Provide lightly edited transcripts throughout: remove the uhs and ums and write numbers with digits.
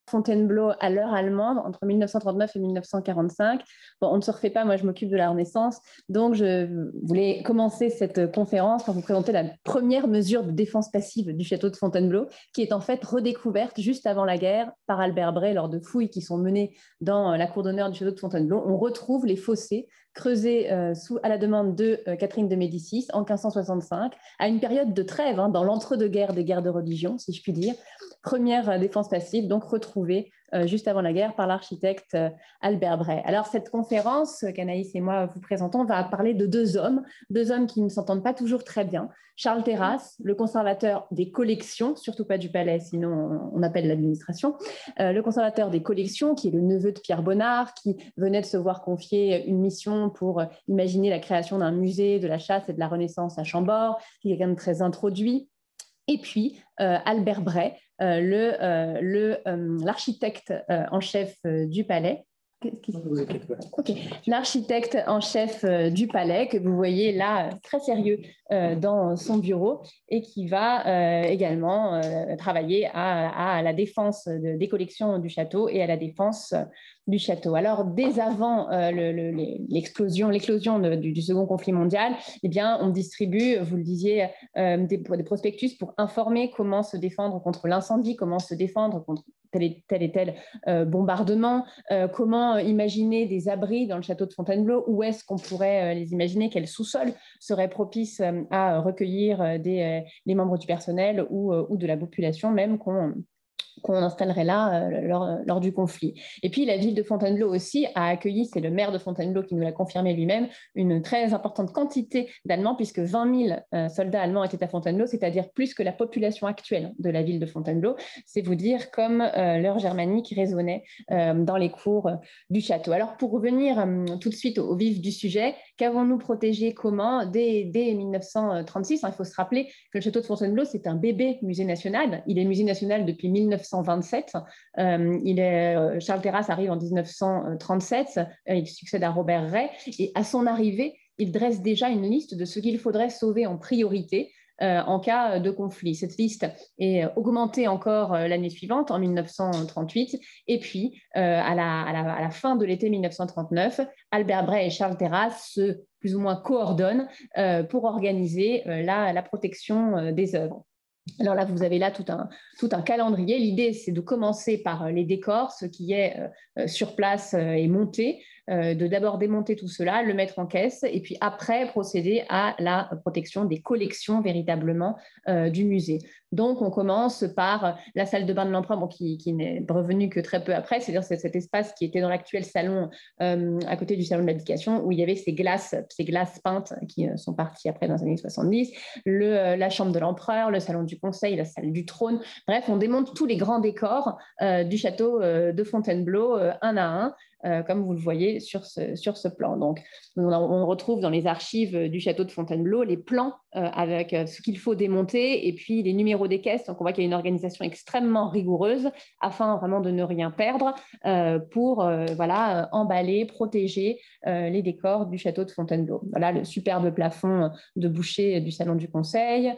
Fontainebleau à l'heure allemande entre 1939 et 1945. Bon, on ne se refait pas, moi je m'occupe de la Renaissance, donc je voulais commencer cette conférence par vous présenter la première mesure de défense passive du château de Fontainebleau, qui est en fait redécouverte juste avant la guerre par Albert Bray lors de fouilles qui sont menées dans la cour d'honneur du château de Fontainebleau. On retrouve les fossés creusés à la demande de Catherine de Médicis en 1565, à une période de trêve, dans l'entre-deux-guerres des guerres de religion, si je puis dire. Première défense passive, donc retrouvée juste avant la guerre par l'architecte Albert Bray. Alors cette conférence qu'Anaïs et moi vous présentons va parler de deux hommes qui ne s'entendent pas toujours très bien. Charles Terrasse, le conservateur des collections, surtout pas du palais, sinon on appelle l'administration, le conservateur des collections, qui est le neveu de Pierre Bonnard, qui venait de se voir confier une mission pour imaginer la création d'un musée de la chasse et de la Renaissance à Chambord, qui est quelqu'un de très introduit. Et puis Albert Bray, l'architecte en chef du palais. Okay. L'architecte en chef du palais, que vous voyez là, très sérieux dans son bureau, et qui va également travailler à la défense des collections du château et à la défense du château. Alors, dès avant l'éclosion du second conflit mondial, eh bien, on distribue, vous le disiez, des prospectus pour informer comment se défendre contre l'incendie, comment se défendre contre tel et tel bombardement, comment imaginer des abris dans le château de Fontainebleau, où est-ce qu'on pourrait les imaginer, quel sous-sol serait propice à recueillir les membres du personnel ou de la population même qu'on installerait là lors du conflit. Et puis la ville de Fontainebleau aussi a accueilli, c'est le maire de Fontainebleau qui nous l'a confirmé lui-même, une très importante quantité d'Allemands, puisque 20 000 soldats allemands étaient à Fontainebleau, c'est-à-dire plus que la population actuelle de la ville de Fontainebleau. C'est vous dire comme l'heure germanique résonnait dans les cours du château. Alors pour revenir tout de suite au vif du sujet, qu'avons-nous protégé comment dès 1936, il faut se rappeler que le château de Fontainebleau, c'est un bébé musée national. Il est musée national depuis 1927. Charles Terrasse arrive en 1937, il succède à Robert Ray, et à son arrivée, il dresse déjà une liste de ce qu'il faudrait sauver en priorité en cas de conflit. Cette liste est augmentée encore l'année suivante, en 1938, et puis à la fin de l'été 1939, Albert Bray et Charles Terrasse se plus ou moins coordonnent pour organiser la protection des œuvres. Alors là, vous avez là tout un calendrier. L'idée, c'est de commencer par les décors, ce qui est sur place et monté, de d'abord démonter tout cela, le mettre en caisse, et puis après procéder à la protection des collections véritablement du musée. Donc, on commence par la salle de bain de l'empereur, qui n'est revenue que très peu après, c'est-à-dire cet espace qui était dans l'actuel salon à côté du salon de l'abdication, où il y avait ces glaces peintes qui sont parties après dans les années 70, la chambre de l'empereur, le salon du conseil, la salle du trône. Bref, on démonte tous les grands décors du château de Fontainebleau un à un, comme vous le voyez sur ce plan. Donc, on retrouve dans les archives du château de Fontainebleau les plans avec ce qu'il faut démonter et puis les numéros des caisses. Donc, on voit qu'il y a une organisation extrêmement rigoureuse afin vraiment de ne rien perdre pour emballer, protéger les décors du château de Fontainebleau. Voilà le superbe plafond de boucher du salon du conseil.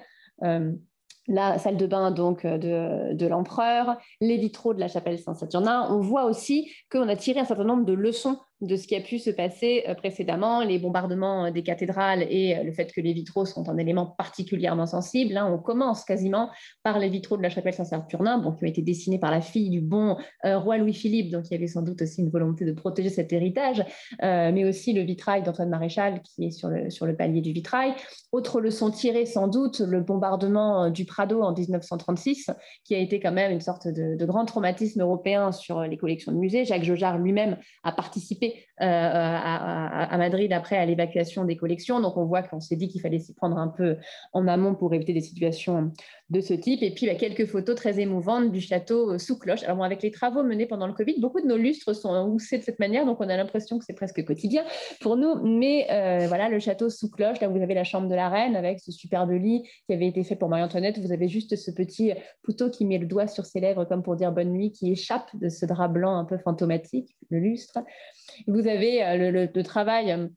La salle de bain donc de l'empereur, les vitraux de la chapelle Saint-Saturnin. On voit aussi qu'on a tiré un certain nombre de leçons de ce qui a pu se passer précédemment, les bombardements des cathédrales et le fait que les vitraux sont un élément particulièrement sensible. On commence quasiment par les vitraux de la chapelle Saint-Saturnin, qui ont été dessinés par la fille du bon roi Louis-Philippe, donc il y avait sans doute aussi une volonté de protéger cet héritage, mais aussi le vitrail d'Antoine Maréchal qui est sur le palier du vitrail. Autre leçon tirée sans doute, le bombardement du Prado en 1936, qui a été quand même une sorte de grand traumatisme européen sur les collections de musées. Jacques Jaujard lui-même a participé à Madrid après à l'évacuation des collections. Donc on voit qu'on s'est dit qu'il fallait s'y prendre un peu en amont pour éviter des situations de ce type. Et puis quelques photos très émouvantes du château sous cloche. Alors avec les travaux menés pendant le Covid, beaucoup de nos lustres sont houssés de cette manière, donc on a l'impression que c'est presque quotidien pour nous. Mais voilà, le château sous cloche, là vous avez la chambre de la reine avec ce superbe lit qui avait été fait pour Marie-Antoinette. Vous avez juste ce petit Poutot qui met le doigt sur ses lèvres comme pour dire bonne nuit, qui échappe de ce drap blanc un peu fantomatique, le lustre. Vous avez le travail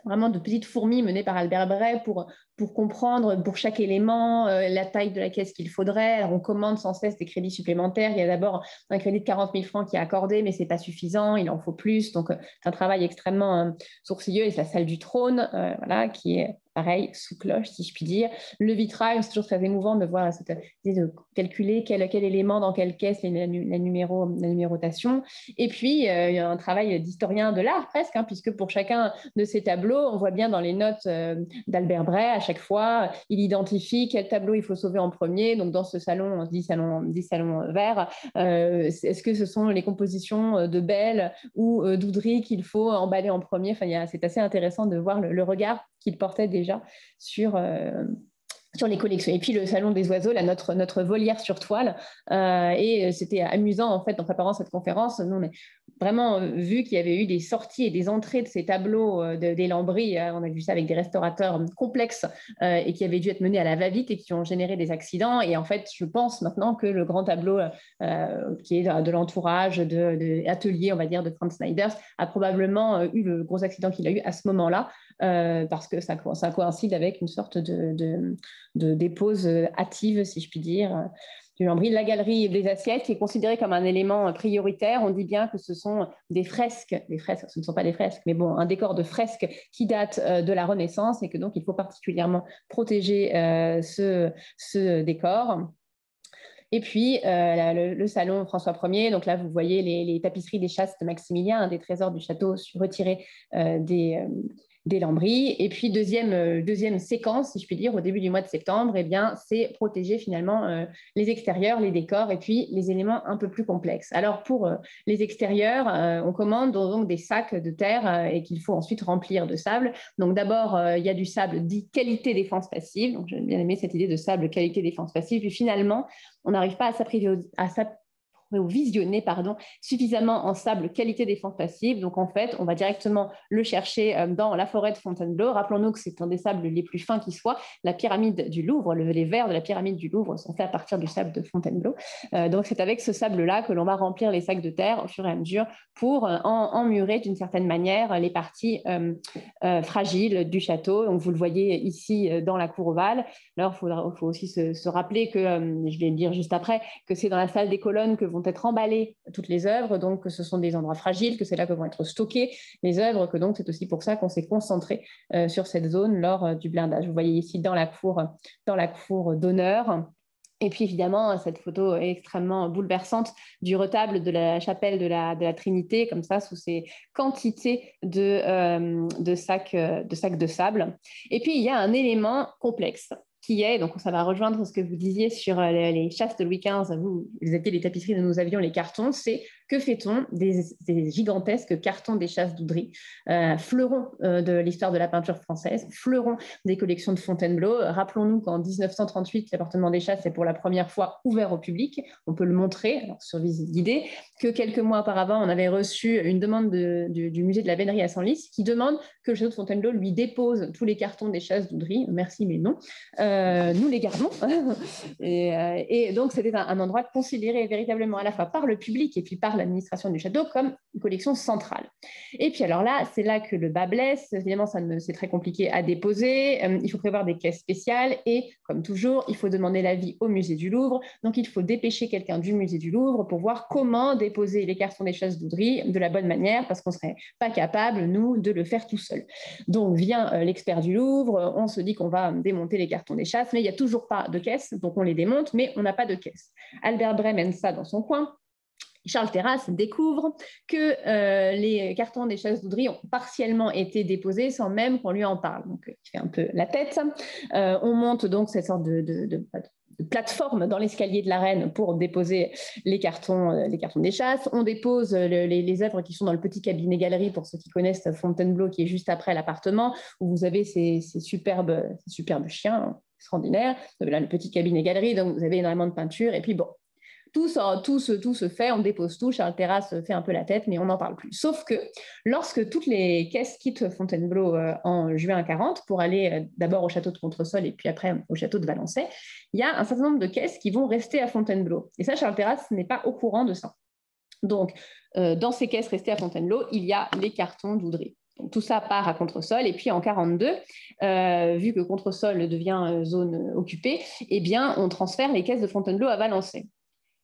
vraiment de petites fourmis menées par Albert Bray pour comprendre pour chaque élément la taille de la caisse qu'il faudrait. Alors, on commande sans cesse des crédits supplémentaires. Il y a d'abord un crédit de 40 000 francs qui est accordé, mais ce n'est pas suffisant, il en faut plus. Donc, c'est un travail extrêmement sourcilleux. Et c'est la salle du trône, voilà, qui est pareil, sous cloche, si je puis dire. Le vitrail, c'est toujours très émouvant de voir cette idée de calculer quel élément dans quelle caisse, la numérotation. Et puis, il y a un travail d'historien de l'art presque, hein, puisque pour chacun de ces tableaux, on voit bien dans les notes d'Albert Bray, à chaque fois, il identifie quel tableau il faut sauver en premier. Donc, dans ce salon, on se dit salon vert, est-ce que ce sont les compositions de Belle ou d'Oudry qu'il faut emballer en premier? Enfin, c'est assez intéressant de voir le regard qu'il portait déjà sur les collections. Et puis le Salon des oiseaux, là, notre volière sur toile. Et c'était amusant, en fait, en préparant cette conférence. Nous, on a vraiment vu qu'il y avait eu des sorties et des entrées de ces tableaux des lambris. On a vu ça avec des restaurateurs complexes et qui avaient dû être menés à la va-vite et qui ont généré des accidents. Et en fait, je pense maintenant que le grand tableau qui est de l'entourage de Atelier, on va dire, de Franz Schneiders, a probablement eu le gros accident qu'il a eu à ce moment-là, parce que ça coïncide avec une sorte de dépose hâtive, si je puis dire, du lambris. La galerie des assiettes qui est considérée comme un élément prioritaire. On dit bien que ce sont des fresques, ce ne sont pas des fresques, mais bon, un décor de fresques qui date de la Renaissance et que donc il faut particulièrement protéger ce décor. Et puis, le salon François Ier, donc là, vous voyez les tapisseries des chasses de Maximilien, un des trésors du château retirés des lambris. Et puis, deuxième séquence, si je puis dire, au début du mois de septembre, eh bien, c'est protéger finalement les extérieurs, les décors et puis les éléments un peu plus complexes. Alors, pour les extérieurs, on commande donc des sacs de terre et qu'il faut ensuite remplir de sable. Donc, d'abord, il y a du sable dit qualité défense passive. Donc, j'ai bien aimé cette idée de sable qualité défense passive. Puis finalement, on n'arrive pas à visionner suffisamment en sable qualité défense passive. Donc, en fait, on va directement le chercher dans la forêt de Fontainebleau. Rappelons-nous que c'est un des sables les plus fins qui soient. La pyramide du Louvre, les verres de la pyramide du Louvre sont faits à partir du sable de Fontainebleau. Donc, c'est avec ce sable-là que l'on va remplir les sacs de terre au fur et à mesure pour emmurer d'une certaine manière les parties fragiles du château. Donc, vous le voyez ici dans la cour ovale. Alors, il faut aussi se rappeler que, je vais le dire juste après, que c'est dans la salle des colonnes que vont être emballées toutes les œuvres, donc que ce sont des endroits fragiles, que c'est là que vont être stockées les œuvres, que donc c'est aussi pour ça qu'on s'est concentré sur cette zone lors du blindage. Vous voyez ici dans la cour d'honneur. Et puis évidemment, cette photo est extrêmement bouleversante du retable de la chapelle de la Trinité, comme ça, sous ces quantités de sacs de sable. Et puis, il y a un élément complexe qui est, donc ça va rejoindre ce que vous disiez sur les chasses de Louis XV, vous étiez les tapisseries de nous avions les cartons, c'est que fait-on des gigantesques cartons des chasses d'Oudry, fleurons de l'histoire de la peinture française, fleurons des collections de Fontainebleau. Rappelons-nous qu'en 1938, l'appartement des chasses est pour la première fois ouvert au public, on peut le montrer alors, sur visite guidée, que quelques mois auparavant, on avait reçu une demande du musée de la Vénerie à Senlis qui demande que le château de Fontainebleau lui dépose tous les cartons des chasses d'Oudry. Merci, mais non. Nous les gardons. Et donc, c'était un endroit considéré véritablement à la fois par le public et puis par l'administration du château comme une collection centrale. Et puis alors là, c'est là que le bas blesse. Évidemment, c'est très compliqué à déposer. Il faut prévoir des caisses spéciales et, comme toujours, il faut demander l'avis au musée du Louvre. Donc, il faut dépêcher quelqu'un du musée du Louvre pour voir comment déposer les cartons des chasses d'Oudry de la bonne manière parce qu'on ne serait pas capable, nous, de le faire tout seul. Donc, vient l'expert du Louvre. On se dit qu'on va démonter les cartons des chasses, mais il n'y a toujours pas de caisse, donc on les démonte, mais on n'a pas de caisse. Albert Bray mène ça dans son coin. Charles Terrasse découvre que les cartons des chasses d'Oudry ont partiellement été déposés sans même qu'on lui en parle. Donc, il fait un peu la tête. On monte donc cette sorte de plateforme dans l'escalier de la Reine pour déposer les cartons des chasses. On dépose les œuvres qui sont dans le petit cabinet galerie, pour ceux qui connaissent Fontainebleau, qui est juste après l'appartement, où vous avez ces superbes chiens extraordinaires. Vous avez là le petit cabinet galerie, donc vous avez énormément de peinture. Et puis bon, tout se fait, on dépose tout. Charles Terrasse fait un peu la tête, mais on n'en parle plus. Sauf que lorsque toutes les caisses quittent Fontainebleau en juin 40 pour aller d'abord au château de Contresol et puis après au château de Valençay, il y a un certain nombre de caisses qui vont rester à Fontainebleau. Et ça, Charles Terrasse n'est pas au courant de ça. Donc, dans ces caisses restées à Fontainebleau, il y a les cartons d'Oudry. Donc, tout ça part à Contresol. Et puis en 1942, vu que Contresol devient zone occupée, eh bien, on transfère les caisses de Fontainebleau à Valençay.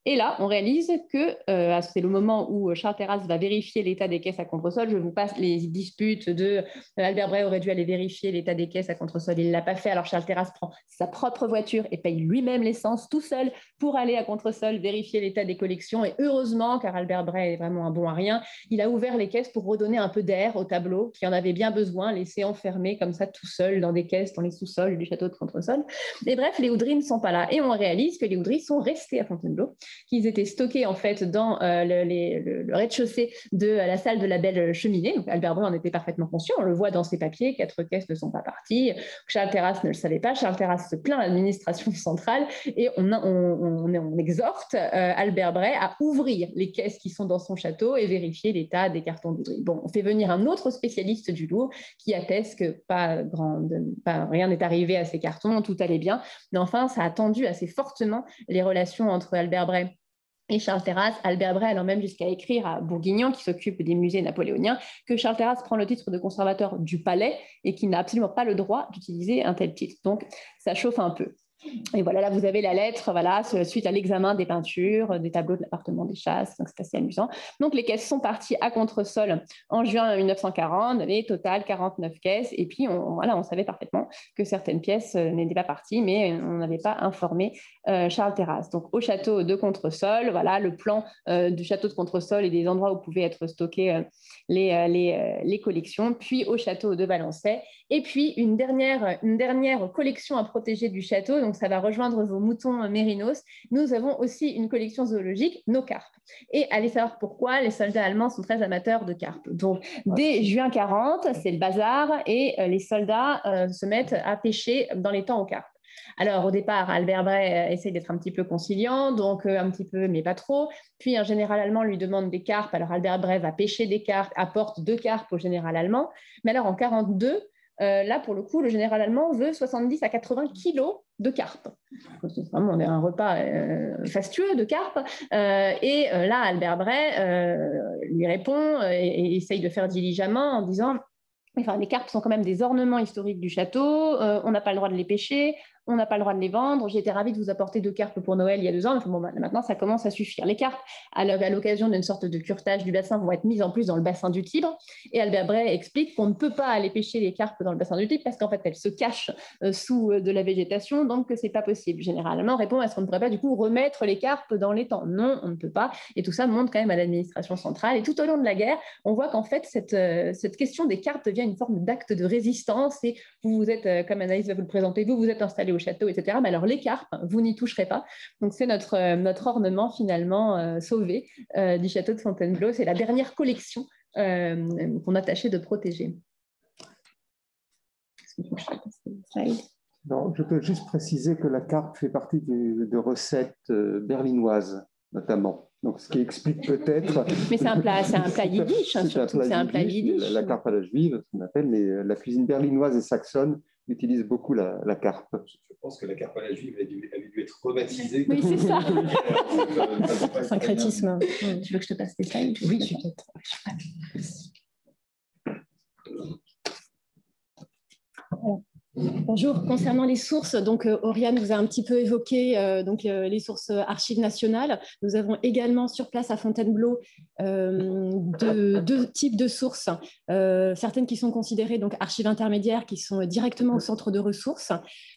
Et là, on réalise que c'est le moment où Charles Terrasse va vérifier l'état des caisses à Contresol. Je vous passe les disputes de Albert Bray aurait dû aller vérifier l'état des caisses à Contresol. Il ne l'a pas fait. Alors Charles Terrasse prend sa propre voiture et paye lui-même l'essence tout seul pour aller à Contresol vérifier l'état des collections. Et heureusement, car Albert Bray est vraiment un bon à rien, il a ouvert les caisses pour redonner un peu d'air au tableau qui en avait bien besoin, laissé enfermé comme ça tout seul dans des caisses, dans les sous-sols du château de Contresol. Et bref, les Oudry ne sont pas là. Et on réalise que les Oudry sont restés à Fontainebleau, qu'ils étaient stockés en fait dans le rez-de-chaussée de la salle de la Belle Cheminée. Donc Albert Bray en était parfaitement conscient, on le voit dans ses papiers, 4 caisses ne sont pas parties. Charles Terrasse ne le savait pas, Charles Terrasse se plaint à l'administration centrale et on exhorte Albert Bray à ouvrir les caisses qui sont dans son château et vérifier l'état des cartons d'Oudry. Bon, on fait venir un autre spécialiste du Louvre qui atteste que rien n'est arrivé à ces cartons, tout allait bien, mais enfin ça a tendu assez fortement les relations entre Albert Bray et Charles Terrasse. Albert Bray allant même jusqu'à écrire à Bourguignon, qui s'occupe des musées napoléoniens, que Charles Terrasse prend le titre de conservateur du palais et qu'il n'a absolument pas le droit d'utiliser un tel titre. Donc, ça chauffe un peu. Et voilà, là, vous avez la lettre, voilà, suite à l'examen des peintures, des tableaux de l'appartement des Chasses, donc c'est assez amusant. Donc, les caisses sont parties à Contresol en juin 1940, les total 49 caisses, et puis on savait parfaitement que certaines pièces n'étaient pas parties, mais on n'avait pas informé Charles Terrasse. Donc, au château de Contresol, voilà, le plan du château de Contresol et des endroits où pouvaient être stockées les collections, puis au château de Valençay, et puis une dernière collection à protéger du château. Donc, ça va rejoindre vos moutons mérinos. Nous avons aussi une collection zoologique, nos carpes. Et allez savoir pourquoi, les soldats allemands sont très amateurs de carpes. Donc, dès juin 40, c'est le bazar et les soldats se mettent à pêcher dans les temps aux carpes. Alors, au départ, Albert Bray essaye d'être un petit peu conciliant, donc un petit peu, mais pas trop. Puis, un général allemand lui demande des carpes. Alors, Albert Bray va pêcher des carpes, apporte 2 carpes au général allemand. Mais alors, en 42, là, pour le coup, le général allemand veut 70 à 80 kilos de carpes. Vraiment, on est un repas fastueux de carpes. Là, Albert Bray lui répond et essaye de faire diligemment en disant... Enfin, les carpes sont quand même des ornements historiques du château, on n'a pas le droit de les pêcher, on n'a pas le droit de les vendre. J'ai été ravie de vous apporter 2 carpes pour Noël il y a 2 ans. Enfin, bon, maintenant, ça commence à suffire. Les carpes, à l'occasion d'une sorte de curetage du bassin, vont être mises en plus dans le bassin du Tibre. Et Albert Bray explique qu'on ne peut pas aller pêcher les carpes dans le bassin du Tibre parce qu'en fait, elles se cachent sous de la végétation, donc ce n'est pas possible. Généralement, répond, est-ce qu'on ne pourrait pas du coup remettre les carpes dans l'étang? Non, on ne peut pas. Et tout ça monte quand même à l'administration centrale. Et tout au long de la guerre, on voit qu'en fait, cette question des carpes devient une forme d'acte de résistance. Et vous êtes, comme Anaïs va vous le présenter, vous êtes installé au château, etc. Mais alors les carpes, vous n'y toucherez pas. Donc c'est notre ornement finalement sauvé du château de Fontainebleau. C'est la dernière collection qu'on a tâché de protéger. Non, je peux juste préciser que la carpe fait partie de recettes berlinoises, notamment. Donc, ce qui explique peut-être... Mais c'est un plat yiddish, hein, surtout. C'est un plat yiddish. La carpe à la juive, ce qu'on appelle, mais la cuisine berlinoise et saxonne utilise beaucoup la carpe. Je pense que la carpe à la juive avait dû être rebaptisée. Oui, c'est ça. Syncrétisme. Tu veux que je te passe tes slides? Oui, peut-être. Bonjour. Concernant les sources, donc Oriane vous a un petit peu évoqué les sources archives nationales. Nous avons également sur place à Fontainebleau deux types de sources, certaines qui sont considérées donc archives intermédiaires, qui sont directement au centre de ressources.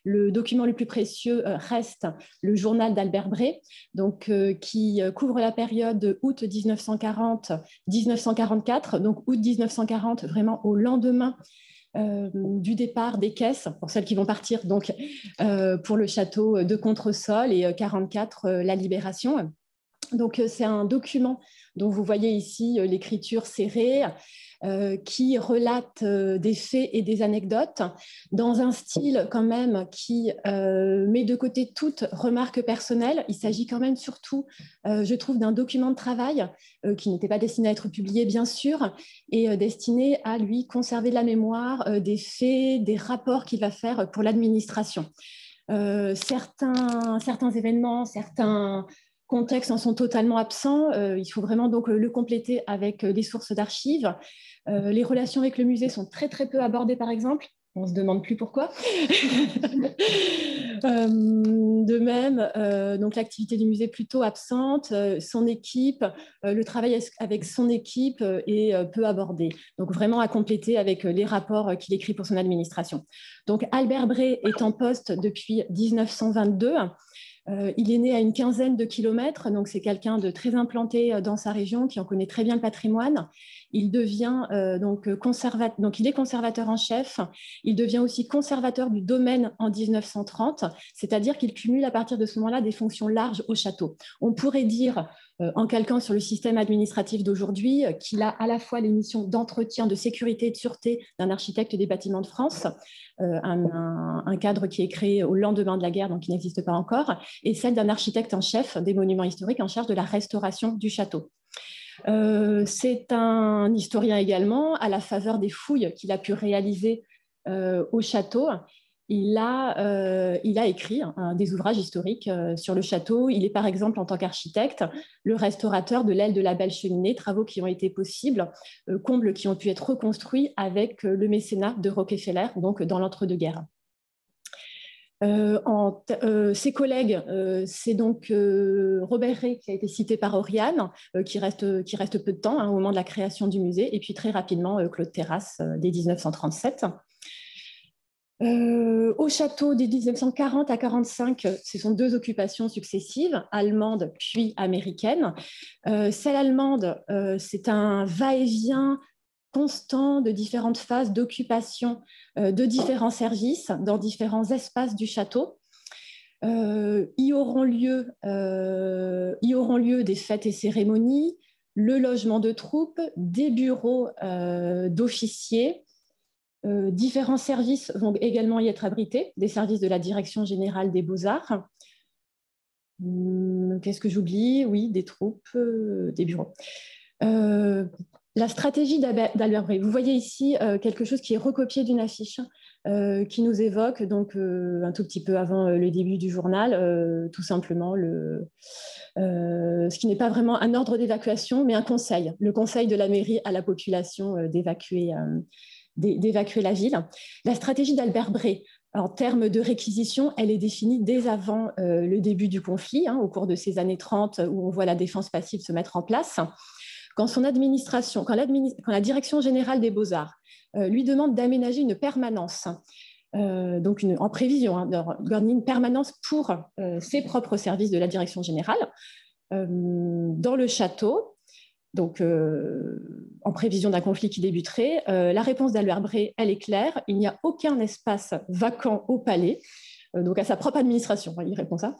Le document le plus précieux reste le journal d'Albert Bray, donc qui couvre la période août 1940-1944, donc août 1940 vraiment au lendemain du départ des caisses, pour celles qui vont partir donc, pour le château de Contresol, et 44 la libération. Donc c'est un document dont vous voyez ici l'écriture serrée, qui relate des faits et des anecdotes dans un style quand même qui met de côté toute remarque personnelle. Il s'agit quand même surtout, je trouve, d'un document de travail qui n'était pas destiné à être publié, bien sûr, et destiné à lui conserver la mémoire des faits, des rapports qu'il va faire pour l'administration. Certains événements, certains contextes en sont totalement absents. Il faut vraiment donc le compléter avec des sources d'archives. Les relations avec le musée sont très très peu abordées, par exemple. On ne se demande plus pourquoi. De même, donc l'activité du musée plutôt absente, son équipe, le travail avec son équipe est peu abordé. Donc vraiment à compléter avec les rapports qu'il écrit pour son administration. Donc Albert Bray est en poste depuis 1922. Il est né à une quinzaine de kilomètres, donc c'est quelqu'un de très implanté dans sa région, qui en connaît très bien le patrimoine. Il devient donc il est conservateur en chef. Il devient aussi conservateur du domaine en 1930, c'est-à-dire qu'il cumule à partir de ce moment-là des fonctions larges au château. On pourrait dire, en calquant sur le système administratif d'aujourd'hui, qu'il a à la fois les missions d'entretien, de sécurité et de sûreté d'un architecte des bâtiments de France, un cadre qui est créé au lendemain de la guerre, donc qui n'existe pas encore, et celle d'un architecte en chef des monuments historiques en charge de la restauration du château. C'est un historien également, à la faveur des fouilles qu'il a pu réaliser au château. Il a écrit des ouvrages historiques sur le château. Il est par exemple, en tant qu'architecte, le restaurateur de l'aile de la Belle Cheminée, travaux qui ont été possibles, combles qui ont pu être reconstruits avec le mécénat de Rockefeller, donc dans l'entre-deux-guerres. Ses collègues, c'est donc Robert Ray qui a été cité par Oriane, qui reste peu de temps au moment de la création du musée, et puis très rapidement Claude Terrasse dès 1937. Au château, dès 1940 à 1945, ce sont deux occupations successives, allemande puis américaine. Celle allemande, c'est un va-et-vient constant de différentes phases d'occupation de différents services dans différents espaces du château. Y auront lieu des fêtes et cérémonies, le logement de troupes, des bureaux d'officiers. Différents services vont également y être abrités, des services de la Direction générale des Beaux-Arts. Qu'est-ce que j'oublie? Oui, des troupes, des bureaux. La stratégie d'Albert Bray. Vous voyez ici quelque chose qui est recopié d'une affiche qui nous évoque, donc un tout petit peu avant le début du journal, tout simplement ce qui n'est pas vraiment un ordre d'évacuation, mais un conseil. Le conseil de la mairie à la population d'évacuer la ville. La stratégie d'Albert Bray, en termes de réquisition, elle est définie dès avant le début du conflit, au cours de ces années 30 où on voit la défense passive se mettre en place. Quand la Direction générale des Beaux-Arts lui demande d'aménager une permanence, donc en prévision, d'organiser une permanence pour ses propres services de la Direction générale, dans le château, donc en prévision d'un conflit qui débuterait, la réponse d'Albert Bray, elle est claire, il n'y a aucun espace vacant au palais, donc à sa propre administration, il répond ça.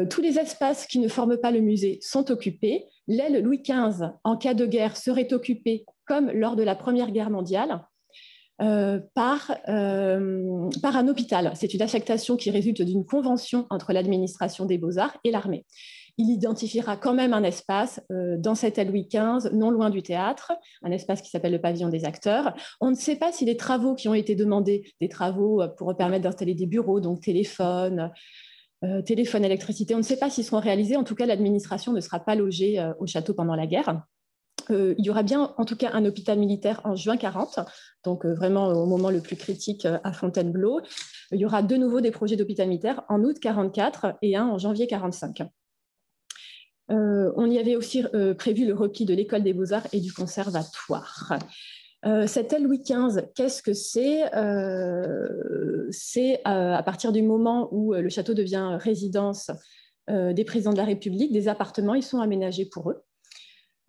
Tous les espaces qui ne forment pas le musée sont occupés. L'aile Louis XV, en cas de guerre, serait occupée, comme lors de la Première Guerre mondiale, par un hôpital. C'est une affectation qui résulte d'une convention entre l'administration des Beaux-Arts et l'armée. Il identifiera quand même un espace dans cette aile Louis XV, non loin du théâtre, un espace qui s'appelle le pavillon des acteurs. On ne sait pas si les travaux qui ont été demandés, des travaux pour permettre d'installer des bureaux, donc téléphone, électricité, on ne sait pas s'ils seront réalisés. En tout cas, l'administration ne sera pas logée au château pendant la guerre. Il y aura bien, en tout cas, un hôpital militaire en juin 40, donc vraiment au moment le plus critique à Fontainebleau. Il y aura de nouveau des projets d'hôpital militaire en août 44 et un en janvier 45. On y avait aussi prévu le repli de l'école des beaux-arts et du conservatoire. Cette aile Louis XV, qu'est-ce que c'est? C'est à partir du moment où le château devient résidence des présidents de la République, des appartements, ils sont aménagés pour eux.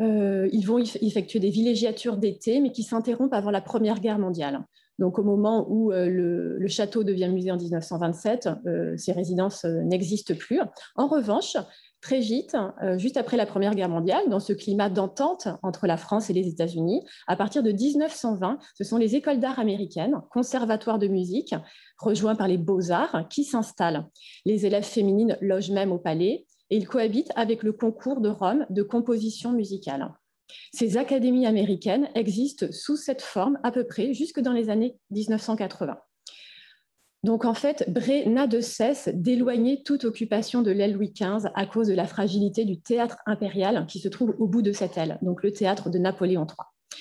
Ils vont effectuer des villégiatures d'été, mais qui s'interrompent avant la Première Guerre mondiale. Donc au moment où le château devient musée en 1927, ces résidences n'existent plus. En revanche, très vite, juste après la Première Guerre mondiale, dans ce climat d'entente entre la France et les États-Unis, à partir de 1920, ce sont les écoles d'art américaines, conservatoires de musique, rejoints par les beaux-arts, qui s'installent. Les élèves féminines logent même au palais et ils cohabitent avec le concours de Rome de composition musicale. Ces académies américaines existent sous cette forme à peu près jusque dans les années 1980. Donc, en fait, Bray n'a de cesse d'éloigner toute occupation de l'aile Louis XV à cause de la fragilité du théâtre impérial qui se trouve au bout de cette aile, donc le théâtre de Napoléon III.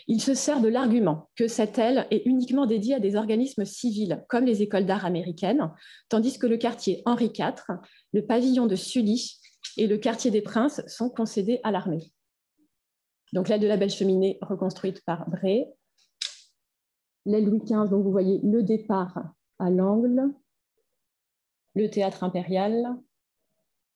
Il se sert de l'argument que cette aile est uniquement dédiée à des organismes civils, comme les écoles d'art américaines, tandis que le quartier Henri IV, le pavillon de Sully et le quartier des Princes sont concédés à l'armée. Donc l'aile de la Belle Cheminée reconstruite par Bray. L'aile Louis XV, donc vous voyez le départ à l'angle, le théâtre impérial,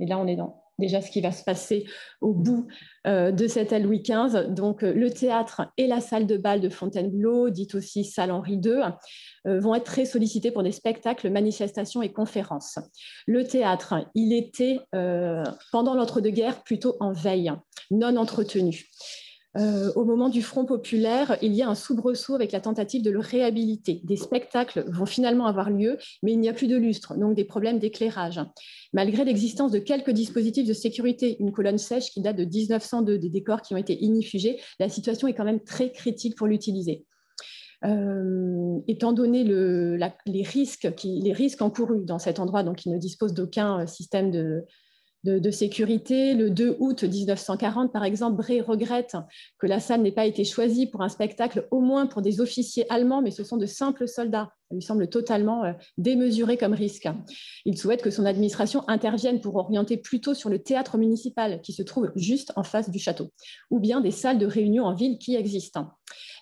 et là on est dans déjà ce qui va se passer au bout de cette aile Louis XV. Donc, le théâtre et la salle de bal de Fontainebleau, dite aussi salle Henri II, vont être très sollicités pour des spectacles, manifestations et conférences. Le théâtre, il était, pendant l'entre-deux-guerres, plutôt en veille, non entretenu. Au moment du Front populaire, il y a un soubresaut avec la tentative de le réhabiliter. Des spectacles vont finalement avoir lieu, mais il n'y a plus de lustre, donc des problèmes d'éclairage. Malgré l'existence de quelques dispositifs de sécurité, une colonne sèche qui date de 1902, des décors qui ont été inifugés, la situation est quand même très critique pour l'utiliser. Étant donné les risques encourus dans cet endroit, donc il ne dispose d'aucun système de sécurité. Le 2 août 1940, par exemple, Bray regrette que la salle n'ait pas été choisie pour un spectacle, au moins pour des officiers allemands, mais ce sont de simples soldats. Ça lui semble totalement démesuré comme risque. Il souhaite que son administration intervienne pour orienter plutôt sur le théâtre municipal, qui se trouve juste en face du château, ou bien des salles de réunion en ville qui existent.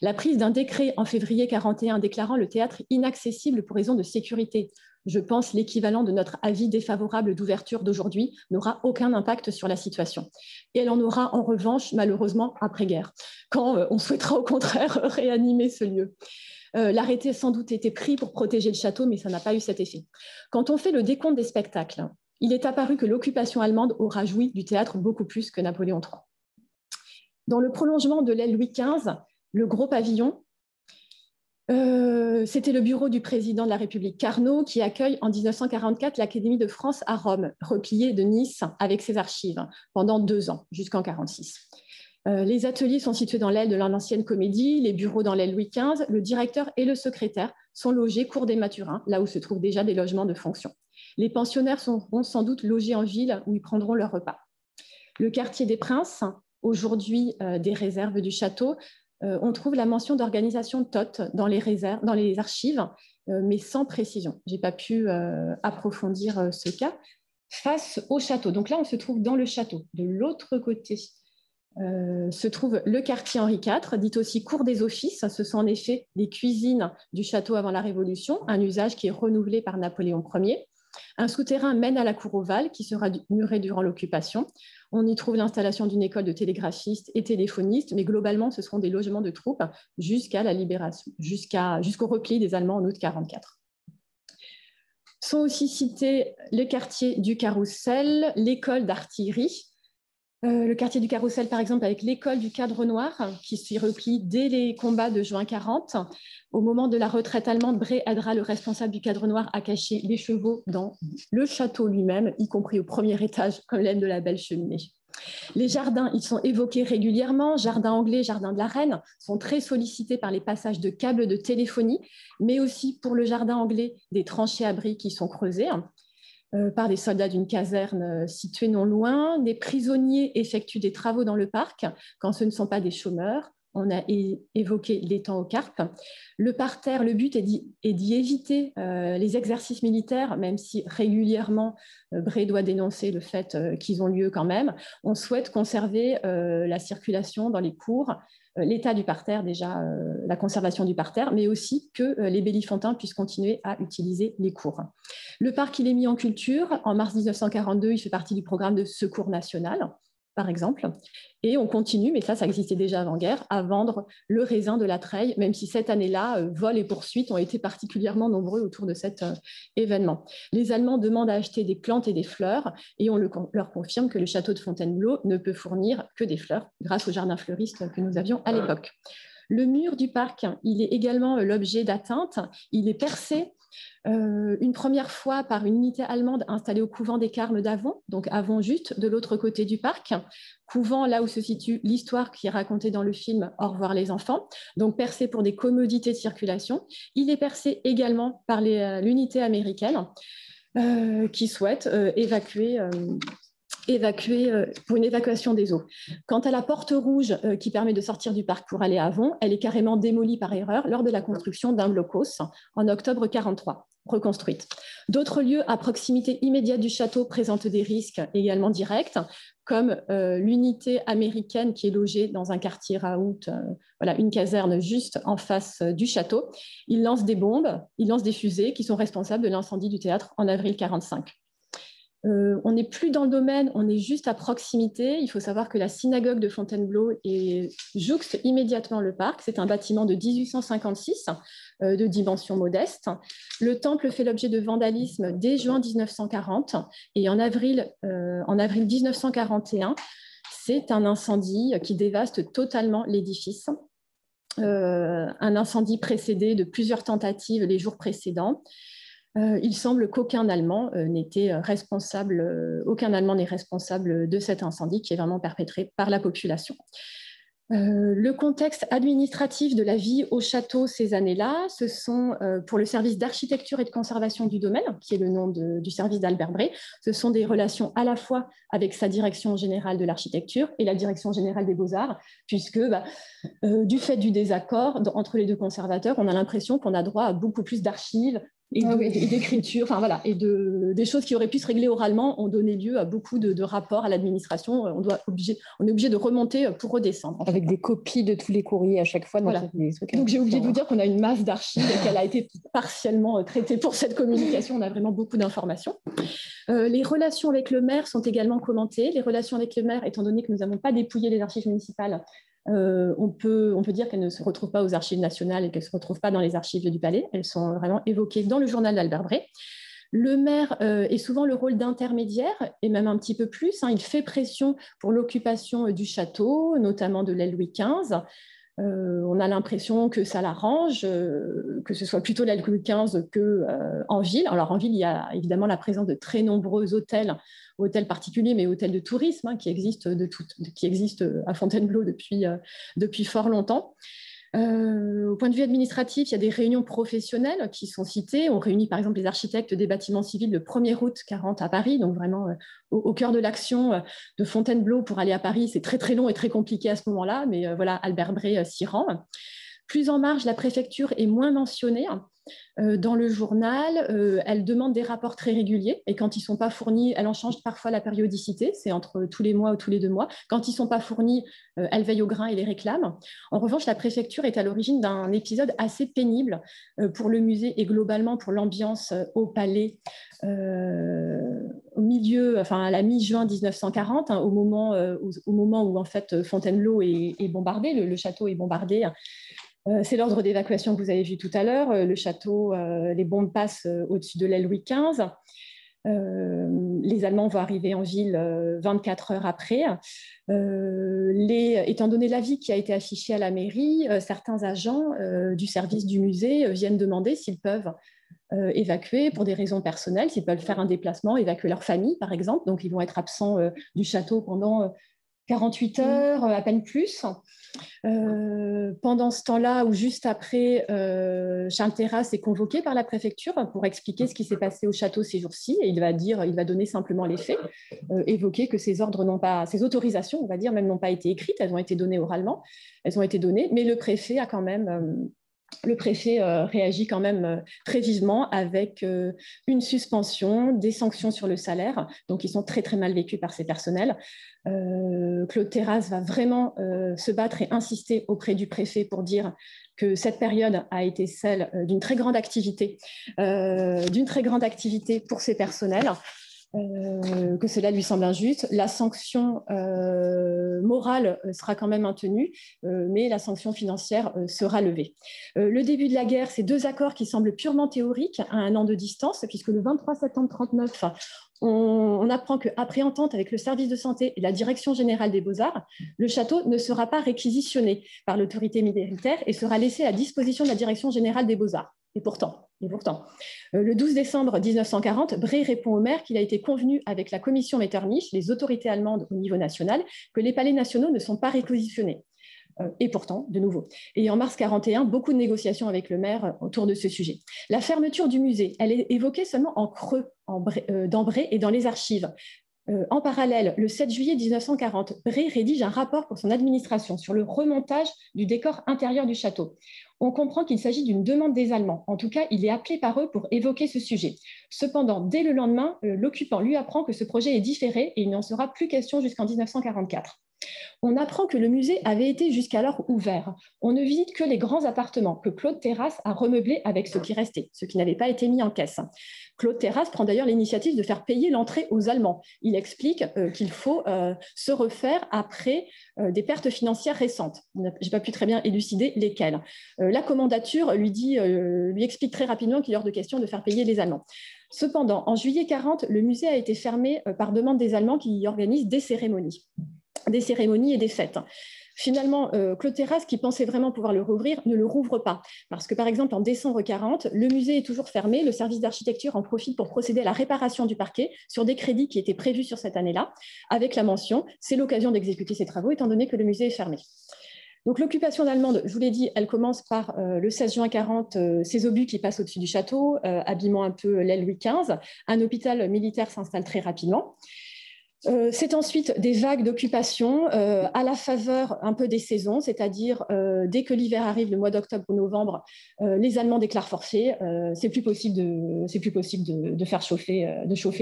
La prise d'un décret en février 1941 déclarant le théâtre inaccessible pour raison de sécurité, je pense l'équivalent de notre avis défavorable d'ouverture d'aujourd'hui, n'aura aucun impact sur la situation. Et elle en aura en revanche, malheureusement, après-guerre, quand on souhaitera au contraire réanimer ce lieu. L'arrêté a sans doute été pris pour protéger le château, mais ça n'a pas eu cet effet. Quand on fait le décompte des spectacles, il est apparu que l'occupation allemande aura joui du théâtre beaucoup plus que Napoléon III. Dans le prolongement de l'aile Louis XV, le gros pavillon, c'était le bureau du président de la République Carnot qui accueille en 1944 l'Académie de France à Rome, repliée de Nice avec ses archives pendant 2 ans, jusqu'en 1946. Les ateliers sont situés dans l'aile de l'ancienne Comédie, les bureaux dans l'aile Louis XV, le directeur et le secrétaire sont logés cours des Mathurins, là où se trouvent déjà des logements de fonction. Les pensionnaires seront sans doute logés en ville où ils prendront leur repas. Le quartier des Princes, aujourd'hui des réserves du château, on trouve la mention d'organisation TOT dans les archives, mais sans précision. Je n'ai pas pu approfondir ce cas. Face au château, donc là on se trouve dans le château. De l'autre côté se trouve le quartier Henri IV, dit aussi cour des offices. Ce sont en effet les cuisines du château avant la Révolution, un usage qui est renouvelé par Napoléon Ier. Un souterrain mène à la cour ovale qui sera murée durant l'occupation. On y trouve l'installation d'une école de télégraphistes et téléphonistes, mais globalement, ce seront des logements de troupes jusqu'à la libération, jusqu'au repli des Allemands en août 1944. Sont aussi cités le quartier du Carrousel, l'école d'artillerie, le quartier du Carrousel, par exemple, avec l'école du Cadre Noir, qui s'y replie dès les combats de juin 40. Au moment de la retraite allemande, Bray aidera le responsable du Cadre Noir à cacher les chevaux dans le château lui-même, y compris au premier étage, comme l'aile de la Belle Cheminée. Les jardins, ils sont évoqués régulièrement. Jardin anglais, jardin de la Reine, sont très sollicités par les passages de câbles de téléphonie, mais aussi pour le jardin anglais, des tranchées abris qui sont creusées par des soldats d'une caserne située non loin. Des prisonniers effectuent des travaux dans le parc quand ce ne sont pas des chômeurs. On a évoqué l'étang aux carpes. Le parterre, le but est d'y éviter les exercices militaires, même si régulièrement Bray doit dénoncer le fait qu'ils ont lieu quand même. On souhaite conserver la circulation dans les cours, l'état du parterre, déjà la conservation du parterre, mais aussi que les Bellifontins puissent continuer à utiliser les cours. Le parc, il est mis en culture. En mars 1942, il fait partie du programme de secours national, par exemple. Et on continue, mais ça existait déjà avant-guerre, à vendre le raisin de la Treille, même si cette année-là, vols et poursuites ont été particulièrement nombreux autour de cet événement. Les Allemands demandent à acheter des plantes et des fleurs, et on leur confirme que le château de Fontainebleau ne peut fournir que des fleurs, grâce au jardin fleuriste que nous avions à l'époque. Le mur du parc, il est également l'objet d'atteinte. Il est percé une première fois par une unité allemande installée au couvent des Carmes d'Avon, donc Avon juste de l'autre côté du parc, couvent là où se situe l'histoire qui est racontée dans le film Au revoir les enfants, donc percé pour des commodités de circulation. Il est percé également par l'unité américaine qui souhaite évacuer pour une évacuation des eaux. Quant à la porte rouge qui permet de sortir du parc pour aller à Avon, elle est carrément démolie par erreur lors de la construction d'un blocos en octobre 1943, reconstruite. D'autres lieux à proximité immédiate du château présentent des risques également directs, comme l'unité américaine qui est logée dans un quartier Raoult, voilà, une caserne juste en face du château. Ils lancent des bombes, ils lancent des fusées qui sont responsables de l'incendie du théâtre en avril 1945. On n'est plus dans le domaine, on est juste à proximité. Il faut savoir que la synagogue de Fontainebleau jouxte immédiatement le parc. C'est un bâtiment de 1856, de dimension modeste. Le temple fait l'objet de vandalisme dès juin 1940 et en avril 1941, c'est un incendie qui dévaste totalement l'édifice. Un incendie précédé de plusieurs tentatives les jours précédents. Il semble qu'aucun Allemand n'est responsable de cet incendie qui est vraiment perpétré par la population. Le contexte administratif de la vie au château ces années-là, ce sont pour le service d'architecture et de conservation du domaine, qui est le nom du service d'Albert Bray, ce sont des relations à la fois avec sa direction générale de l'architecture et la direction générale des beaux-arts, puisque du fait du désaccord entre les deux conservateurs, on a l'impression qu'on a droit à beaucoup plus d'archives, et d'écriture, enfin voilà, et des choses qui auraient pu se régler oralement ont donné lieu à beaucoup de rapports à l'administration. On est obligé de remonter pour redescendre. Avec des copies de tous les courriers à chaque fois. Voilà. Donc j'ai oublié de vous dire qu'on a une masse d'archives et qu'elle a été partiellement traitée pour cette communication. On a vraiment beaucoup d'informations. Les relations avec le maire sont également commentées. Les relations avec le maire, étant donné que nous n'avons pas dépouillé les archives municipales, on peut dire qu'elles ne se retrouvent pas aux archives nationales et qu'elles ne se retrouvent pas dans les archives du palais. Elles sont vraiment évoquées dans le journal d'Albert Bray. Le maire est souvent le rôle d'intermédiaire, et même un petit peu plus. Il fait pression pour l'occupation du château, notamment de l'aile Louis XV. On a l'impression que ça l'arrange, que ce soit plutôt l'aile Louis XV qu'en ville. Alors en ville, il y a évidemment la présence de très nombreux hôtels particuliers, mais hôtels de tourisme qui existent à Fontainebleau depuis fort longtemps. Au point de vue administratif, il y a des réunions professionnelles qui sont citées. On réunit par exemple les architectes des bâtiments civils le 1er août 1940 à Paris, donc vraiment au cœur de l'action de Fontainebleau pour aller à Paris. C'est très très long et très compliqué à ce moment-là, mais voilà, Albert Bray s'y rend. Plus en marge, la préfecture est moins mentionnée dans le journal. Elle demande des rapports très réguliers et quand ils ne sont pas fournis, elle en change parfois la périodicité, c'est entre tous les mois ou tous les 2 mois. Quand ils ne sont pas fournis, elle veille au grain et les réclame. En revanche, la préfecture est à l'origine d'un épisode assez pénible pour le musée et globalement pour l'ambiance au palais à la mi-juin 1940, au moment où en fait Fontainebleau est bombardé, le château est bombardé. C'est l'ordre d'évacuation que vous avez vu tout à l'heure. Le château, les bombes passent au-dessus de l'aile Louis XV. Les Allemands vont arriver en ville 24 heures après. Étant donné l'avis qui a été affiché à la mairie, certains agents du service du musée viennent demander s'ils peuvent évacuer pour des raisons personnelles, s'ils peuvent faire un déplacement, évacuer leur famille, par exemple. Donc, ils vont être absents du château pendant 48 heures, à peine plus. Pendant ce temps-là, ou juste après, Charles Terrasse est convoqué par la préfecture pour expliquer ce qui s'est passé au château ces jours-ci, et il va donner simplement les faits, évoquer que ces autorisations, on va dire, même n'ont pas été écrites, elles ont été données oralement, elles ont été données, mais le préfet réagit quand même très vivement avec une suspension, des sanctions sur le salaire, donc ils sont très très mal vécus par ces personnels. Claude Terrasse va vraiment se battre et insister auprès du préfet pour dire que cette période a été celle d'une très grande activité pour ces personnels. Que cela lui semble injuste. La sanction morale sera quand même maintenue, mais la sanction financière sera levée. Le début de la guerre, c'est 2 accords qui semblent purement théoriques à 1 an de distance, puisque le 23 septembre 1939, on apprend qu'après entente avec le service de santé et la direction générale des beaux-arts, le château ne sera pas réquisitionné par l'autorité militaire et sera laissé à disposition de la direction générale des beaux-arts. Et pourtant, le 12 décembre 1940, Bré répond au maire qu'il a été convenu avec la commission Metternich, les autorités allemandes au niveau national, que les palais nationaux ne sont pas réquisitionnés. Et pourtant, de nouveau. Et en mars 1941, beaucoup de négociations avec le maire autour de ce sujet. La fermeture du musée, elle est évoquée seulement en creux dans Bré et dans les archives. En parallèle, le 7 juillet 1940, Bré rédige un rapport pour son administration sur le remontage du décor intérieur du château. On comprend qu'il s'agit d'une demande des Allemands. En tout cas, il est appelé par eux pour évoquer ce sujet. Cependant, dès le lendemain, l'occupant lui apprend que ce projet est différé et il n'en sera plus question jusqu'en 1944. On apprend que le musée avait été jusqu'alors ouvert. On ne visite que les grands appartements que Claude Terrasse a remeublés avec ce qui restait, ce qui n'avait pas été mis en caisse. Claude Terrasse prend d'ailleurs l'initiative de faire payer l'entrée aux Allemands. Il explique qu'il faut se refaire après des pertes financières récentes. Je n'ai pas pu très bien élucider lesquelles. La commandature lui explique très rapidement qu'il est hors de question de faire payer les Allemands. Cependant, en juillet 1940, le musée a été fermé par demande des Allemands qui y organisent des cérémonies et des fêtes. Finalement, Claude Terrasse, qui pensait vraiment pouvoir le rouvrir, ne le rouvre pas. Parce que, par exemple, en décembre 1940, le musée est toujours fermé. Le service d'architecture en profite pour procéder à la réparation du parquet sur des crédits qui étaient prévus sur cette année-là, avec la mention « c'est l'occasion d'exécuter ces travaux étant donné que le musée est fermé ». Donc l'occupation allemande, je vous l'ai dit, elle commence par le 16 juin 1940, ces obus qui passent au-dessus du château, abîmant un peu l'aile Louis XV. Un hôpital militaire s'installe très rapidement. C'est ensuite des vagues d'occupation à la faveur un peu des saisons, c'est-à-dire dès que l'hiver arrive, le mois d'octobre ou novembre, les Allemands déclarent forfait, c'est plus possible de faire chauffer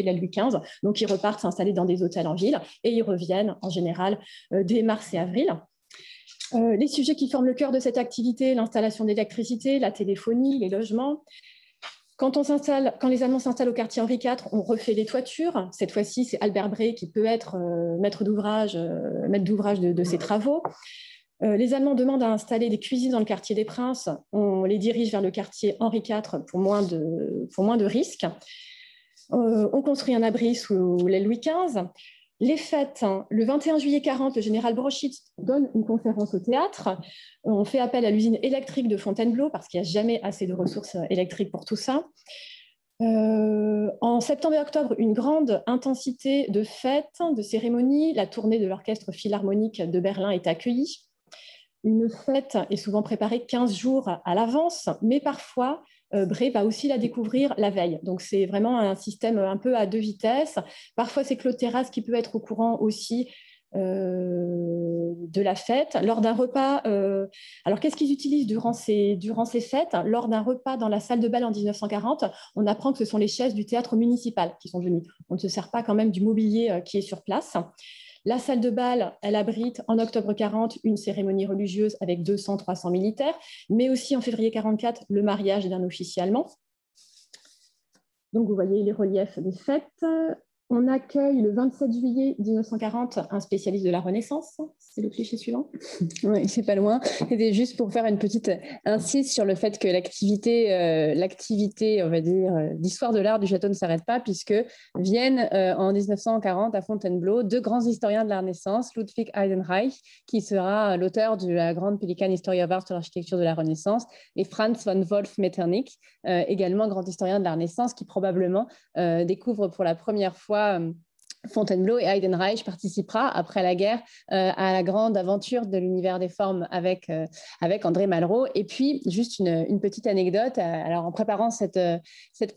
la Louis XV, donc ils repartent s'installer dans des hôtels en ville et ils reviennent en général dès mars et avril. Les sujets qui forment le cœur de cette activité, l'installation d'électricité, la téléphonie, les logements. Quand les Allemands s'installent au quartier Henri IV, on refait les toitures. Cette fois-ci, c'est Albert Bré qui peut être maître d'ouvrage de ces travaux. Les Allemands demandent à installer des cuisines dans le quartier des Princes. On les dirige vers le quartier Henri IV pour moins de risques. On construit un abri sous l'aile Louis XV. Les fêtes, le 21 juillet 1940, le général Brochitz donne une conférence au théâtre. On fait appel à l'usine électrique de Fontainebleau parce qu'il n'y a jamais assez de ressources électriques pour tout ça. En septembre et octobre, une grande intensité de fêtes, de cérémonies. La tournée de l'orchestre philharmonique de Berlin est accueillie. Une fête est souvent préparée 15 jours à l'avance, mais parfois, Bré va aussi la découvrir la veille. Donc, c'est vraiment un système un peu à deux vitesses. Parfois, c'est Claude Terrasse qui peut être au courant aussi de la fête. Lors d'un repas, alors qu'est-ce qu'ils utilisent durant ces fêtes? Lors d'un repas dans la salle de bal en 1940, on apprend que ce sont les chaises du théâtre municipal qui sont venues. On ne se sert pas quand même du mobilier qui est sur place. La salle de bal, elle abrite en octobre 1940 une cérémonie religieuse avec 200-300 militaires, mais aussi en février 1944 le mariage d'un officier allemand. Donc vous voyez les reliefs des fêtes. On accueille le 27 juillet 1940 un spécialiste de la Renaissance. C'est le cliché suivant. Oui, c'est pas loin. C'était juste pour faire une petite insiste sur le fait que l'activité, on va dire, d'histoire de l'art du château ne s'arrête pas, puisque viennent en 1940 à Fontainebleau deux grands historiens de la Renaissance, Ludwig Heidenreich, qui sera l'auteur de la grande Pelican History of Art sur l'architecture de la Renaissance, et Franz von Wolf Metternich, également grand historien de la Renaissance, qui probablement découvre pour la première fois Fontainebleau, et Heidenreich participera après la guerre à la grande aventure de l'univers des formes avec André Malraux. Et puis, juste une petite anecdote. Alors, en préparant cette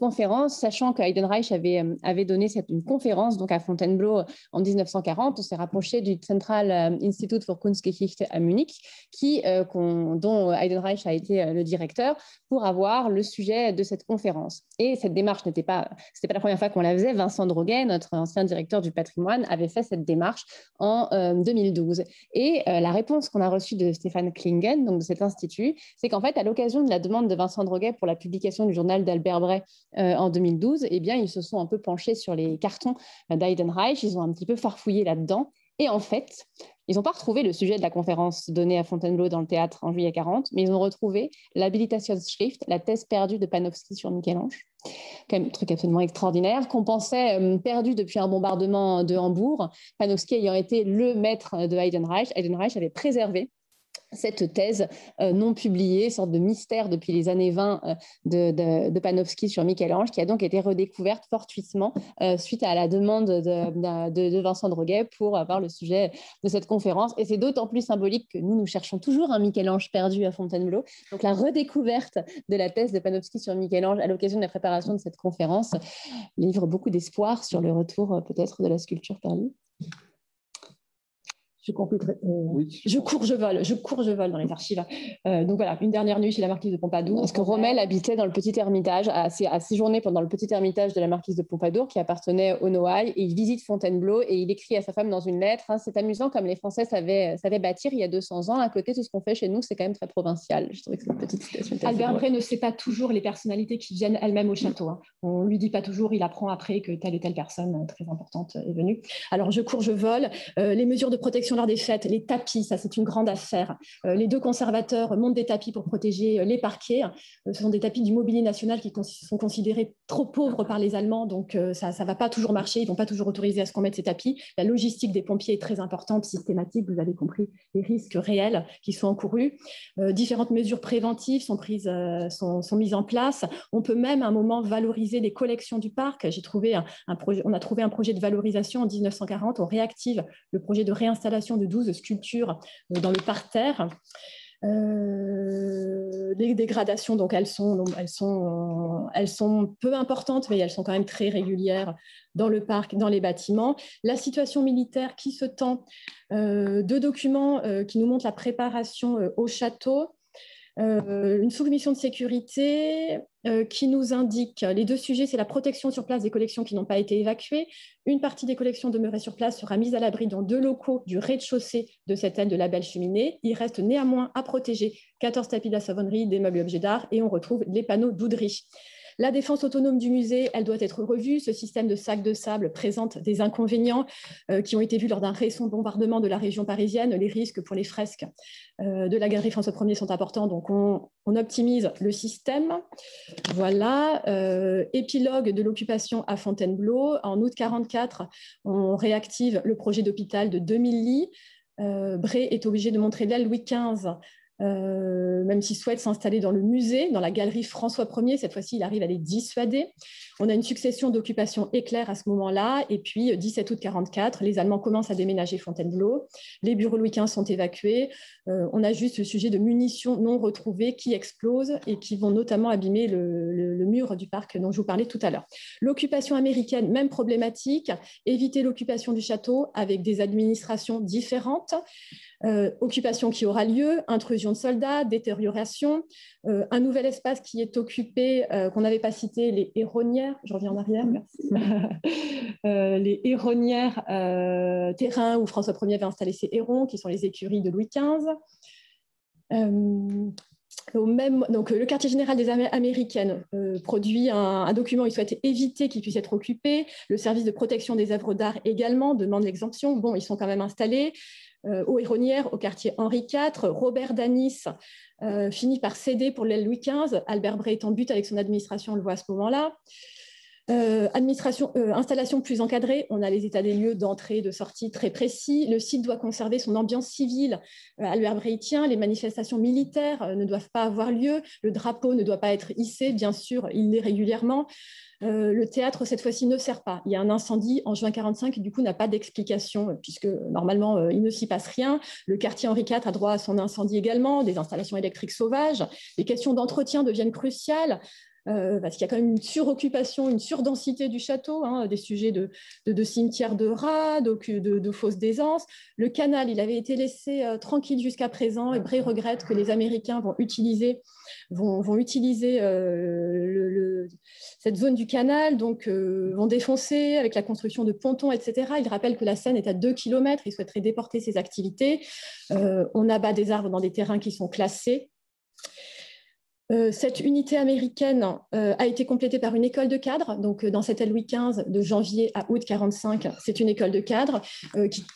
conférence, sachant que Heidenreich avait donné une conférence donc à Fontainebleau en 1940, on s'est rapproché du Central Institute for Kunstgeschichte à Munich, dont Heidenreich a été le directeur, pour avoir le sujet de cette conférence. Et cette démarche c'était pas la première fois qu'on la faisait. Vincent Droguet, notre ancien directeur du patrimoine, avait fait cette démarche en 2012. Et la réponse qu'on a reçue de Stéphane Klingen, donc de cet institut, c'est qu'en fait, à l'occasion de la demande de Vincent Droguet pour la publication du journal d'Albert Bré en 2012, eh bien, ils se sont un peu penchés sur les cartons d'Heidenreich, ils ont un petit peu farfouillé là-dedans. Et en fait, ils n'ont pas retrouvé le sujet de la conférence donnée à Fontainebleau dans le théâtre en juillet 1940, mais ils ont retrouvé l'Habilitationsschrift, la thèse perdue de Panofsky sur Michel-Ange. Quand même un truc absolument extraordinaire, qu'on pensait perdu depuis un bombardement de Hambourg. Panofsky ayant été le maître de Heidenreich, Heidenreich avait préservé cette thèse non publiée, sorte de mystère depuis les années 20 de Panofsky sur Michel-Ange, qui a donc été redécouverte fortuitement suite à la demande de Vincent Droguet pour avoir le sujet de cette conférence. Et c'est d'autant plus symbolique que nous cherchons toujours un Michel-Ange perdu à Fontainebleau. Donc la redécouverte de la thèse de Panofsky sur Michel-Ange à l'occasion de la préparation de cette conférence livre beaucoup d'espoir sur le retour peut-être de la sculpture perdue. Je cours, je vole dans les archives. Donc voilà, une dernière nuit chez la marquise de Pompadour. Parce que Rommel habitait dans le petit ermitage, a séjourné pendant le petit ermitage de la marquise de Pompadour qui appartenait au Noailles, et il visite Fontainebleau et il écrit à sa femme dans une lettre, hein, c'est amusant comme les Français savaient bâtir il y a 200 ans, à côté tout ce qu'on fait chez nous c'est quand même très provincial. Je trouvais que cette petite citation était Albert Bray ne sait pas toujours les personnalités qui viennent elles-mêmes au château. Hein. On ne lui dit pas toujours, il apprend après que telle et telle personne très importante est venue. Alors je cours, je vole. Les mesures de protection lors des fêtes, les tapis, ça c'est une grande affaire. Les deux conservateurs montent des tapis pour protéger les parquets. Ce sont des tapis du mobilier national qui sont considérés trop pauvres par les Allemands, donc ça ne va pas toujours marcher, ils ne vont pas toujours autoriser à ce qu'on mette ces tapis. La logistique des pompiers est très importante, systématique, vous avez compris les risques réels qui sont encourus. Différentes mesures préventives sont mises en place. On peut même à un moment valoriser les collections du parc. On a trouvé un projet de valorisation en 1940, on réactive le projet de réinstallation de 12 sculptures dans le parterre. Les dégradations, donc elles sont peu importantes, mais elles sont quand même très régulières dans le parc, dans les bâtiments. La situation militaire qui se tend, deux documents qui nous montrent la préparation au château. Une sous-commission de sécurité qui nous indique les deux sujets, c'est la protection sur place des collections qui n'ont pas été évacuées. Une partie des collections demeurées sur place sera mise à l'abri dans 2 locaux du rez-de-chaussée de cette aile de la Belle Cheminée. Il reste néanmoins à protéger 14 tapis de la savonnerie, des meubles et objets d'art, et on retrouve les panneaux d'Oudry. La défense autonome du musée, elle doit être revue. Ce système de sacs de sable présente des inconvénients qui ont été vus lors d'un récent bombardement de la région parisienne. Les risques pour les fresques de la galerie François Ier sont importants, donc on optimise le système. Voilà. Épilogue de l'occupation à Fontainebleau. En août 1944, on réactive le projet d'hôpital de 2000 lits. Bray est obligé de montrer l'aile Louis XV, même s'il souhaite s'installer dans le musée, dans la galerie François Ier. Cette fois-ci, il arrive à les dissuader. On a une succession d'occupations éclairs à ce moment-là. Et puis, 17 août 1944, les Allemands commencent à déménager Fontainebleau. Les bureaux Louis XV sont évacués. On a juste le sujet de munitions non retrouvées qui explosent et qui vont notamment abîmer le mur du parc dont je vous parlais tout à l'heure. L'occupation américaine, même problématique. Éviter l'occupation du château avec des administrations différentes. Occupation qui aura lieu, intrusion de soldats, détérioration, un nouvel espace qui est occupé, qu'on n'avait pas cité, les Héronnières, je reviens en arrière, merci, les Héronnières, terrain où François Ier va installer ses hérons, qui sont les écuries de Louis XV. Donc, le quartier général des armées américaines produit un document, il souhaite éviter qu'il puisse être occupé. Le service de protection des œuvres d'art également demande l'exemption. Bon, ils sont quand même installés. Aux Héronnières, au quartier Henri IV, Robert Danis finit par céder pour l'aile Louis XV. Albert Bray est en but avec son administration, on le voit à ce moment-là. Installation plus encadrée, on a les états des lieux d'entrée, de sortie très précis. Le site doit conserver son ambiance civile. Albert Bray tient, les manifestations militaires ne doivent pas avoir lieu, le drapeau ne doit pas être hissé, bien sûr, il l'est régulièrement. Le théâtre, cette fois-ci, ne sert pas. Il y a un incendie en juin 1945, du coup, n'a pas d'explication, puisque normalement, il ne s'y passe rien. Le quartier Henri IV a droit à son incendie également, des installations électriques sauvages. Les questions d'entretien deviennent cruciales. Parce qu'il y a quand même une suroccupation, une surdensité du château, hein, des sujets de cimetières de rats, de fosses d'aisance. Le canal, il avait été laissé tranquille jusqu'à présent, et Bray regrette que les Américains vont utiliser cette zone du canal, donc vont défoncer avec la construction de pontons, etc. Il rappelle que la Seine est à 2 km, il souhaiterait déporter ses activités. On abat des arbres dans des terrains qui sont classés. Cette unité américaine a été complétée par une école de cadres. Donc, dans cette aile Louis XV, de janvier à août 1945, c'est une école de cadres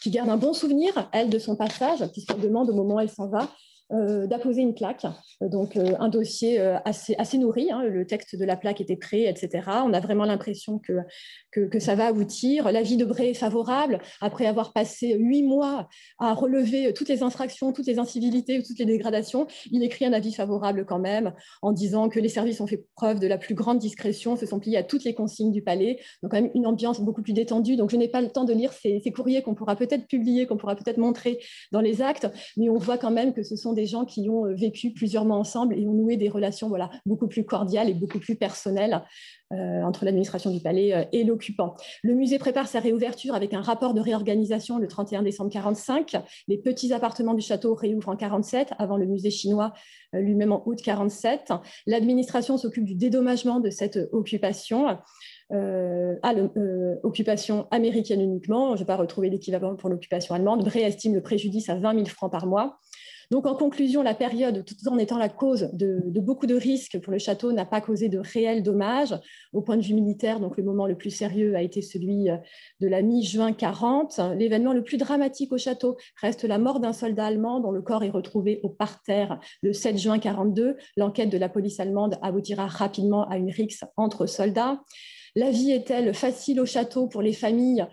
qui garde un bon souvenir, elle, de son passage, puisqu'elle demande au moment où elle s'en va d'apposer une plaque, donc un dossier assez nourri, hein, le texte de la plaque était prêt, etc. On a vraiment l'impression que ça va aboutir. L'avis de Bray est favorable, après avoir passé 8 mois à relever toutes les infractions, toutes les incivilités, toutes les dégradations, il écrit un avis favorable quand même, en disant que les services ont fait preuve de la plus grande discrétion, se sont pliés à toutes les consignes du palais, donc quand même une ambiance beaucoup plus détendue. Donc je n'ai pas le temps de lire ces courriers qu'on pourra peut-être publier, qu'on pourra peut-être montrer dans les actes, mais on voit quand même que ce sont des gens qui ont vécu plusieurs mois ensemble et ont noué des relations beaucoup plus cordiales et beaucoup plus personnelles entre l'administration du palais et l'occupant. Le musée prépare sa réouverture avec un rapport de réorganisation le 31 décembre 1945. Les petits appartements du château réouvrent en 1947, avant le musée chinois lui-même en août 1947. L'administration s'occupe du dédommagement de cette occupation. Occupation américaine uniquement, je ne vais pas retrouver l'équivalent pour l'occupation allemande. Bray estime le préjudice à 20 000 francs par mois. Donc, en conclusion, la période, tout en étant la cause de beaucoup de risques pour le château, n'a pas causé de réels dommages. Au point de vue militaire, donc le moment le plus sérieux a été celui de la mi-juin 1940. L'événement le plus dramatique au château reste la mort d'un soldat allemand dont le corps est retrouvé au parterre le 7 juin 1942. L'enquête de la police allemande aboutira rapidement à une rixe entre soldats. La vie est-elle facile au château pour les familles?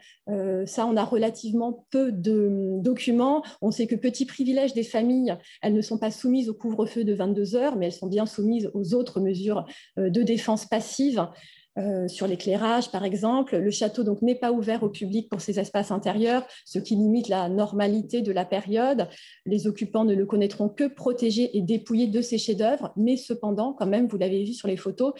Ça, on a relativement peu de documents. On sait que petit privilège des familles, elles ne sont pas soumises au couvre-feu de 22 heures, mais elles sont bien soumises aux autres mesures de défense passive. Sur l'éclairage, par exemple. Le château donc n'est pas ouvert au public pour ses espaces intérieurs, ce qui limite la normalité de la période. Les occupants ne le connaîtront que protégé et dépouillé de ses chefs-d'œuvre, mais cependant, quand même, vous l'avez vu sur les photos,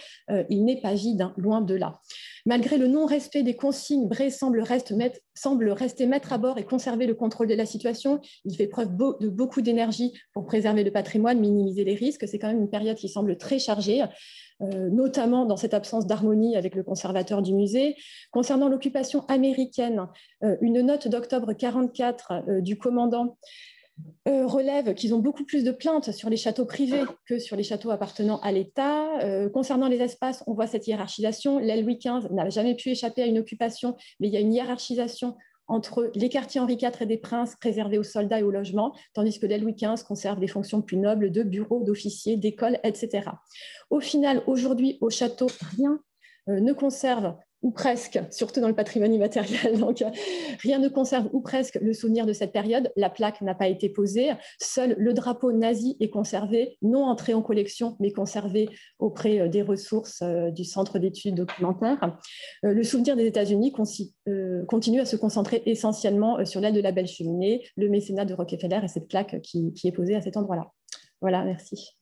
il n'est pas vide, hein, loin de là. Malgré le non-respect des consignes, Bray semble rester maître à bord et conserver le contrôle de la situation. Il fait preuve de beaucoup d'énergie pour préserver le patrimoine, minimiser les risques. C'est quand même une période qui semble très chargée, notamment dans cette absence d'harmonie avec le conservateur du musée. Concernant l'occupation américaine, une note d'octobre 1944 du commandant relève qu'ils ont beaucoup plus de plaintes sur les châteaux privés que sur les châteaux appartenant à l'État. Concernant les espaces, on voit cette hiérarchisation. L'aile Louis XV n'a jamais pu échapper à une occupation, mais il y a une hiérarchisation entre les quartiers Henri IV et des Princes réservés aux soldats et aux logements, tandis que l'aile Louis XV conserve des fonctions plus nobles de bureaux, d'officiers, d'écoles, etc. Au final, aujourd'hui, au château, rien ne conserve, ou presque, surtout dans le patrimoine immatériel, donc rien ne conserve ou presque le souvenir de cette période. La plaque n'a pas été posée. Seul le drapeau nazi est conservé, non entré en collection, mais conservé auprès des ressources du Centre d'études documentaires. Le souvenir des États-Unis continue à se concentrer essentiellement sur l'aile de la Belle Cheminée, le mécénat de Rockefeller et cette plaque qui est posée à cet endroit-là. Voilà, merci.